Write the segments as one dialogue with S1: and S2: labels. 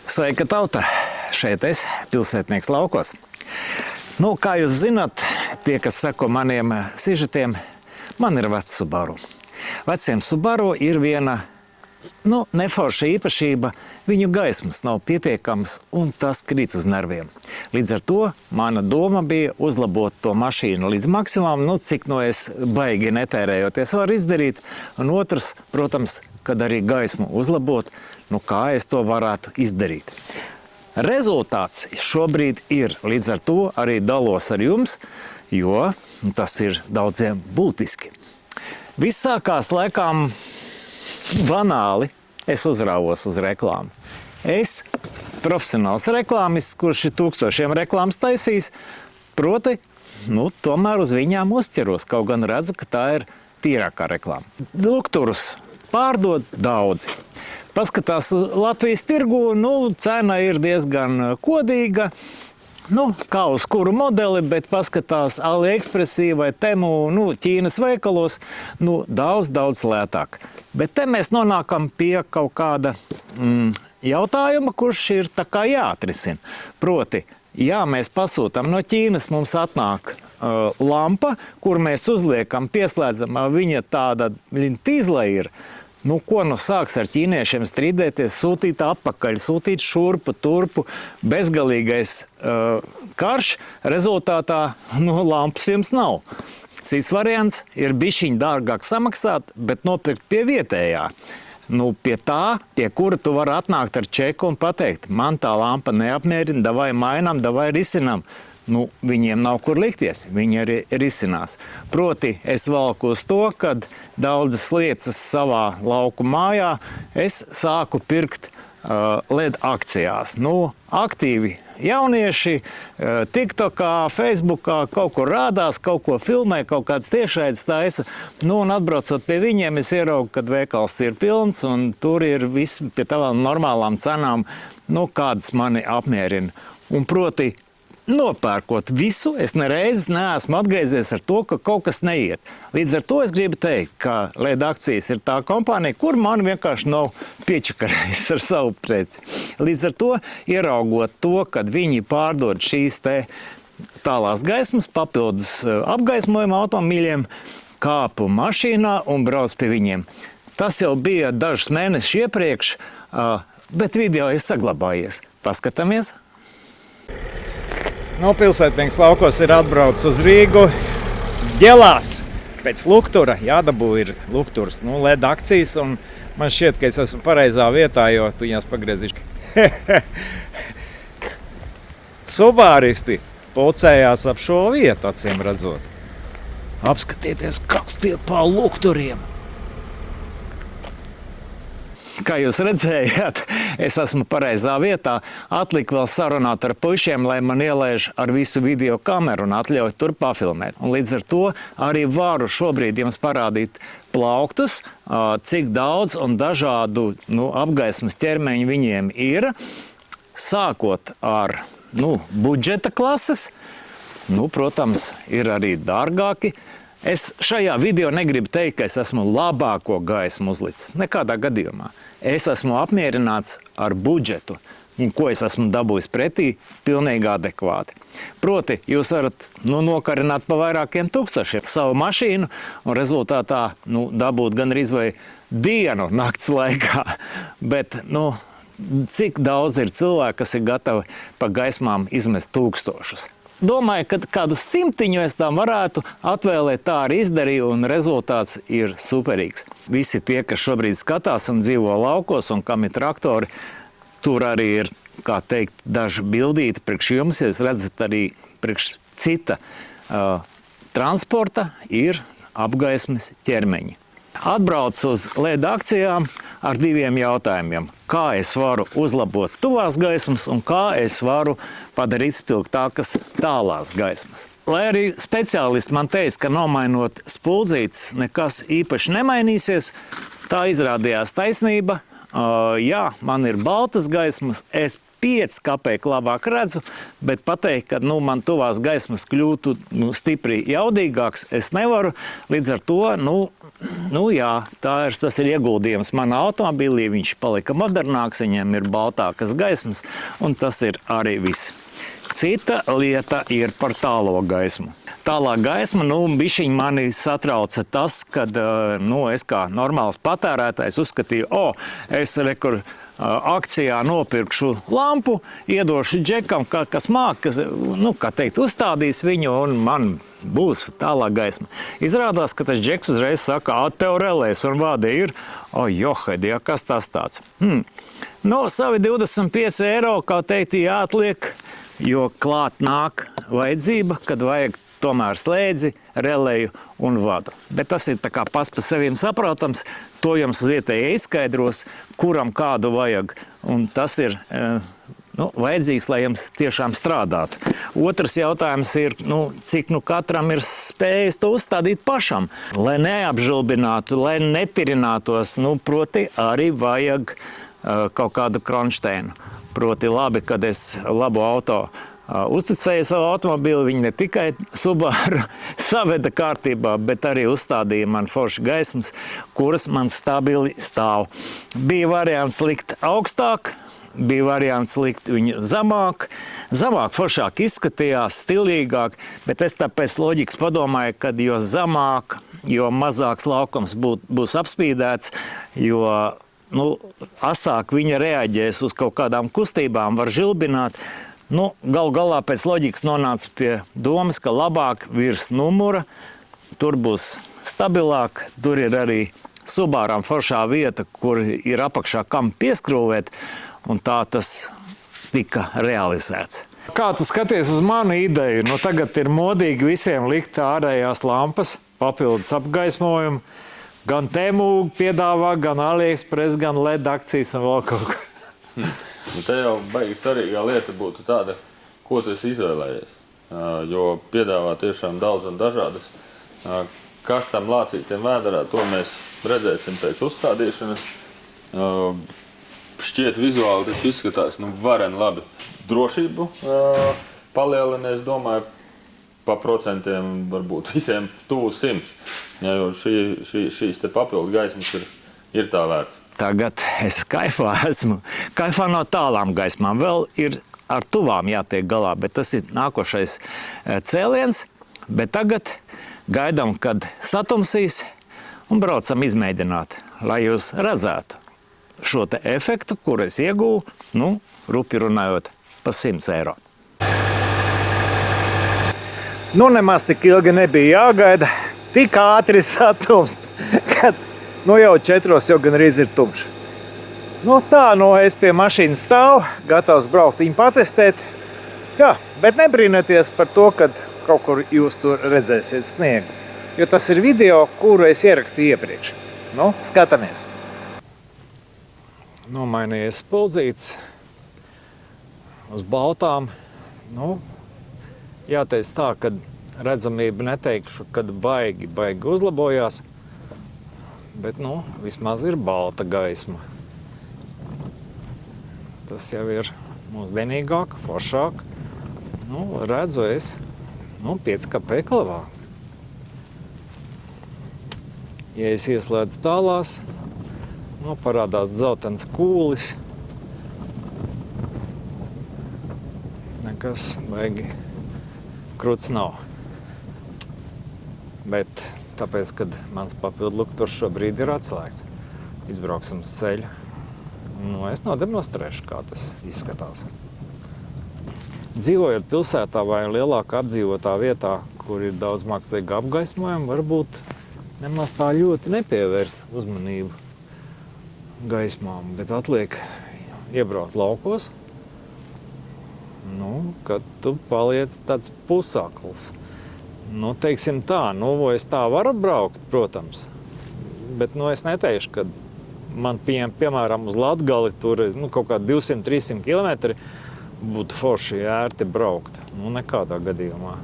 S1: Sveika, tauta! Šeit es, pilsētnieks laukos. Kā jūs zināt, tie, kas sako maniem sižetiem, man ir vecs Subaru. Veciem Subaru ir viena neforša īpašība, viņu gaismas nav pietiekams un tas krīt uz nerviem. Līdz ar to mana doma bija uzlabot to mašīnu līdz maksimumam, cik es baigi netērējoties varu izdarīt. Un otrs, protams, kad arī gaismu uzlabot, kā es to varētu izdarīt. Rezultāts šobrīd ir, līdz ar to arī dalos ar jums, jo tas ir daudziem būtiski. Viss sākās laikam banāli. Es uzrāvos uz reklāmu. Es, profesionāls reklāmists, kurš ir tūkstošiem reklāmas taisījis, proti, tomēr uz viņām uzķeros, kaut gan redzu, ka tā ir tīrākā reklāma. Lukturus pārdod daudzi. Paskatās Latvijas tirgu, cena ir diezgan kodīga, kā uz kuru modeli, bet paskatās AliExpressī vai Temu, Ķīnas veikalos, daudz lētāk. Bet te mēs nonākam pie kaut kāda jautājuma, kurš ir tā kā jāatrisina. Proti, mēs pasūtam no Ķīnas, mums atnāk lampa, kur mēs uzliekam, pieslēdzam, viņa tāda tīzla ir. Ko sāks ar ķīniešiem strīdēties, sūtīt atpakaļ, sūtīt šurpu, turpu, bezgalīgais karš, rezultātā lampas jums nav. Cits variants ir bišķiņ dārgāk samaksāt, bet nopirkt pie vietējā. Pie tā, pie kura tu vari atnākt ar čeku un pateikt, man tā lampa neapmierina, davai mainām, davai risinām. Viņiem nav kur likties, viņi arī risinās. Proti, es valku uz to, kad daudzas lietas savā lauku mājā es sāku pirkt LED akcijās. Aktīvi jaunieši TikTokā, Facebookā kaut ko rādās, kaut ko filmē, kaut kāds tiešraides taisa. Un atbraucot pie viņiem, es ieraugu, kad veikals ir pilns un tur ir viss pie tādām normālām cenām, kādas mani apmierina. Un proti, nopērkot visu, es nereiz neesmu atgriezies ar to, ka kaut kas neiet. Līdz ar to es gribu teikt, ka LED akcijas ir tā kompānija, kur man vienkārši nav piečakarējis ar savu preci. Līdz ar to, ieraugot to, kad viņi pārdod šīs te tālās gaismas, papildus apgaismojuma automobīļiem, kāpu mašīnā un brauc pie viņiem. Tas jau bija dažus mēnešus iepriekš, bet video ir saglabājies. Paskatāmies! Pilsētnieks laukos ir atbraucis uz Rīgu. Ģelās pēc luktura, jādabū ir lukturs, LED akcijas, un man šķiet, ka es esmu pareizā vietā, jo tu viņās pagriezīši. Subāristi pulcējās ap šo vietu, acīm redzot. Apskatieties, kas tie pa lukturiem! Kā jūs redzējāt, es esmu pareizā vietā. Atlika vēl sarunāt ar puišiem, lai man ielaiž ar visu video kameru un atļauj tur pafilmēt. Un līdz ar to arī varu šobrīd jums parādīt plauktus, cik daudz un dažādu apgaismas ķermeņu viņiem ir. Sākot ar budžeta klases, protams, ir arī dārgāki. Es šajā video negribu teikt, ka es esmu labāko gaismu uzlicis. Nekādā gadījumā. Es esmu apmierināts ar budžetu, un ko es esmu dabūjis pretī, pilnīgi adekvāti. Proti, jūs varat nokarināt pa vairākiem tūkstošiem savu mašīnu, un rezultātā dabūt gan arī vai dienu nakts laikā. Bet, cik daudz ir cilvēku, kas ir gatavi pa gaismām izmest tūkstošus? Domāju, ka kādu simtiņu es tam varētu atvēlēt, tā arī izdarīju, un rezultāts ir superīgs. Visi tie, kas šobrīd skatās un dzīvo laukos, un kam ir traktori, tur arī ir, kā teikt, daži bildīti priekš jums, ja jūs redzat arī priekš cita transporta, ir apgaismas ķermeņi. Atbraucu uz LED akcijām ar diviem jautājumiem. Kā es varu uzlabot tuvās gaismas un kā es varu padarīt spilgtākas tālās gaismas. Lai arī speciālisti man teica, ka nomainot spuldzītes nekas īpaši nemainīsies, tā izrādījās taisnība. Jā, man ir baltas gaismas, es 5 kapeiku labāk redzu, bet pateikt, ka man tuvās gaismas kļūtu stipri jaudīgāks, es nevaru. Līdz ar to, nu jā, tas ir ieguldījums manā automobīlī, viņš palika modernāks, viņiem ir baltākas gaismas, un tas ir arī viss. Cita lieta ir par tālo gaismu. Tālā gaisma, bišķiņ mani satrauca tas, kad, es kā normāls patērētājs uzskatīju, es akcijā nopirkšu lampu, iedošu džekam, kas māk, uzstādīs viņu un man būs tālā gaisma. Izrādās, ka tas džeks uzreiz saka, tev relēs un vādi ir, johaidi, kas tas tāds? Savi 25 eiro, kā teikt, jāatliek, jo klāt nāk vajadzība, kad vajag tomēr slēdzi, relēju un vadu. Bet tas ir tā kā pats par seviem saprotams, to jums uz vietēji izskaidros, kuram kādu vajag, un tas ir vajadzīgs, lai jums tiešām strādātu. Otrs jautājums ir, cik katram ir spējas to uzstādīt pašam, lai neapžilbinātu, lai netirinātos, proti arī vajag kaut kādu kronšteinu. Proti labi, kad es labu auto uzticēju savu automobili, viņi ne tikai Subaru saveda kārtībā, bet arī uzstādīja man forši gaismas, kuras man stabili stāv. Bija variants likt augstāk, bija variants likt viņu zemāk. Zemāk foršāk izskatījās, stilīgāk, bet es tāpēc loģikas padomāju, ka jo zemāk, jo mazāks laukums būs apspīdēts, jo asāk viņa reaģēs uz kaut kādām kustībām, var žilbināt. Galu galā pēc loģikas nonāca pie domas, ka labāk virs numura, tur būs stabilāk, tur ir arī Subaram foršā vieta, kur ir apakšā kam pieskrūvēt, un tā tas tika realizēts. Kā tu skaties uz manu ideju? Tagad ir modīgi visiem likt ārējās lampas, papildus apgaismojumu. Gan Temu piedāvā, gan AliExpress, gan LED akcijas un vēl kaut ko.
S2: Te jau baigi svarīgā lieta būtu tāda, ko tu esi izvēlējies. Jo piedāvā tiešām daudz un dažādas. Kas tam lācītiem vēderā, to mēs redzēsim pēc uzstādīšanas. Šķiet vizuāli taču izskatās, varen labi. Drošību palielina, es domāju, pa procentiem varbūt visiem tuvu 100. Jo šīs te papildu gaismas ir tā vērts.
S1: Tagad es kaifā esmu. Kaifā no tālām gaismām. Vēl ir ar tuvām jātiek galā, bet tas ir nākošais cēliens. Bet tagad gaidām, kad satumsīs un braucam izmēģināt, lai jūs redzētu šo te efektu, kur es iegūvu, rupi runājot, pa 100 eiro. Nemaz tik ilgi nebija jāgaida, tik ātri satumst, kad jau 4 jau gan arī ir tumšs. Es pie mašīnas stāvu, gatavs braukt viņu patestēt. Jā, bet nebrīnieties par to, kad kaut kur jūs tur redzēsiet sniegu. Jo tas ir video, kuru es ierakstīju iepriekš. Skatāmies. Nomainījies spulzītes uz baltām. Jāteic tā, ka redzamība neteikšu, kad baigi uzlabojās, bet, vismaz ir balta gaisma. Tas jau ir mūsdienīgāk, foršāk. Redzu es, 5 kapeiku labāk. Ja es ieslēdzu tālās, parādās zeltens kūlis. Nekas baigi krūts nav. Bet tāpēc, kad mans papildu lukturs šobrīd ir atslēgts, izbrauksim uz ceļu. Es nodemonstrēšu, kā tas izskatās. Dzīvojot pilsētā vai lielākā apdzīvotā vietā, kur ir daudz mākslīga apgaismojuma, varbūt nemaz tā ļoti nepievērs uzmanību gaismām, bet atliek iebraukt laukos, kad tu paliec tāds pusakls. Teiksim tā, es tā varu braukt, protams, bet es neteikšu, ka man piemēram uz Latgali tur kaut kā 200-300 kilometri būtu forši ērti braukt. Nekādā gadījumā.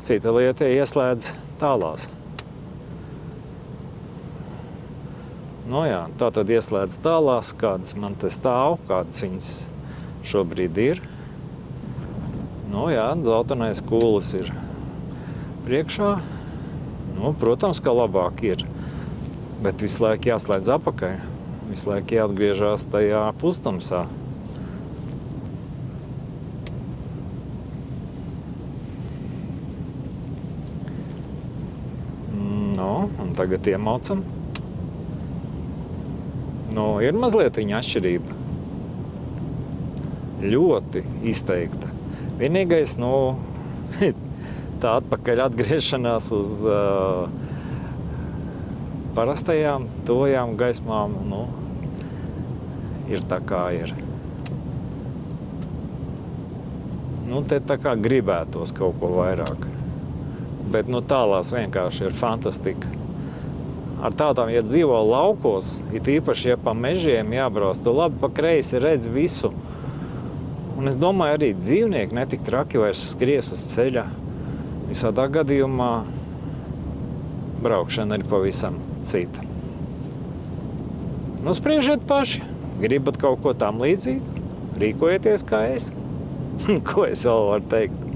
S1: Cita lieta ieslēdz tālās. Tā tad ieslēdz tālās, kādas man te stāv, kādas viņas šobrīd ir. Zeltenais kūlis ir priekšā. Nu, protams, ka labāk ir. Bet visu laiku jāslēdz apakaļ. Visu laiku jāatgriežas tajā pustumsā. Nu, un tagad iemaucam. Nu, ir mazliet atšķirība. Ļoti izteikta. Vienīgais, tā atpakaļ atgriešanās uz parastajām, tuvajām gaismām, ir tā kā ir. Te tā kā gribētos kaut ko vairāk. Bet tālās vienkārši ir fantastika. Ar tādām, ja dzīvo laukos, it īpaši, ja pa mežiem jābrauc, tu labi pa kreisi redz visu. Un es domāju, arī dzīvnieki netik traki vairs skries uz ceļa. Visādā gadījumā braukšana ir pavisam cita. Spriežiet paši. Gribat kaut ko tam līdzīgu? Rīkojieties kā es. Ko es vēl varu teikt?